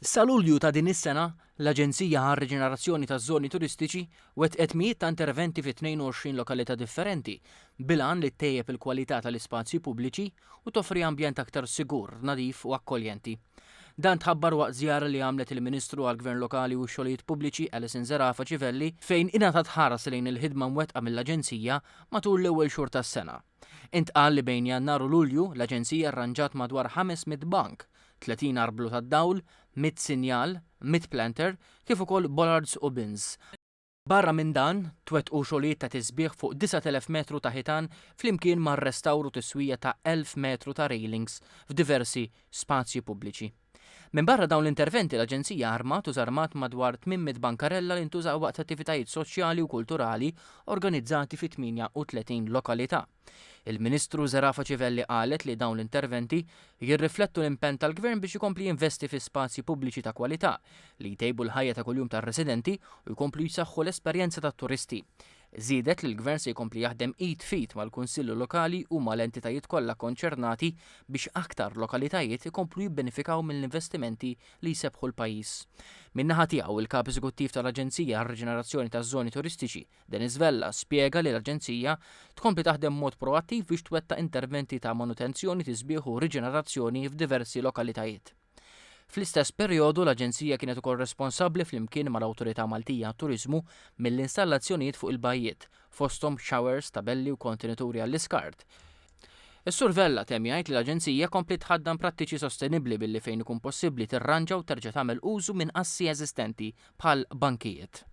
Sa Lulju ta' din is-sena, l-Aġenzija għar-Riġenerazzjoni taż-Żoni Turistiċi wettqet mijiet ta' interventi fi 22 lokalità differenti bilan li ttejjeb il-kwalità tal-ispazji pubbliċi u toffri ambjent aktar sigur, nadif u akkoljenti. Dan tħabbar waqt żjara li għamlet il-Ministru għall-Gvern Lokali u x-Xogħlijiet Pubbliċi Alison Zerafa Civelli fejn ingħatat ħaras lejn il-ħidma mwettqa mill-Aġenzija matul l-ewwel xhur tas-sena. Intqal li bejn Jannar u Lulju l-Aġenzija rranġat madwar 500 bank, 30 arblu tad-dawl, 100 sinjal, 100 planter, kif ukoll bollards u bins. Barra minn dan, twettqu xogħlijiet ta' tisbieħ fuq 9,000 metru ta' ħitan flimkien mar-restawru tiswija ta' 1,000 metru ta' railings f'diversi spazji pubbliċi. Minn barra dawn l-interventi l-Aġenzija armat u żarmat madwar 800 bankarella li ntużaw waqt attivitajiet soċjali u kulturali organizzati fi 38 lokalità. Il-Ministru Zerafa Civelli qalet li dawn l-interventi jirriflettu l-impenn tal-Gvern biex ikompli jinvesti fi spazji pubbliċi ta' kwalità li jtejbu l-ħajja ta' kuljum tar-residenti u jkomplu jsaħħu l-esperjenza tat-turisti. Żiedet li l-Gvern se jkompli jaħdem id fit mal-Kunsillu Lokali u mal-entitajiet kollha konċernati biex aktar lokalitajiet ikomplu jibbenefikaw mill-investimenti li jsebħu l-pajjiż. Min-naħa tiegħu il-Kap Eżekuttiv tal-Aġenzija għar-Riġenerazzjoni taż-Żoni Turistiċi, Denis Vella, spjega li l-Aġenzija tkompli taħdem mod proattiv biex twettaq interventi ta' manutenzjoni, tisbieħ u riġenerazzjoni f'diversi lokalitajiet. Fl-istess perjodu l-Aġenzija kienet ukoll responsabbli flimkien mal-Awtorità Maltija Turiżmu mill-installazzjonijiet fuq il-bajjiet, fosthom showers, tabelli u kontenituri għall-iskart. Is-Sur Vella temm jgħid li l-Aġenzija kompli tħaddam prattiċi sostenibbli billi fejn ikun possibbli tirranġa u terġa' tagħmel użu minn assi eżistenti bħal bankijiet.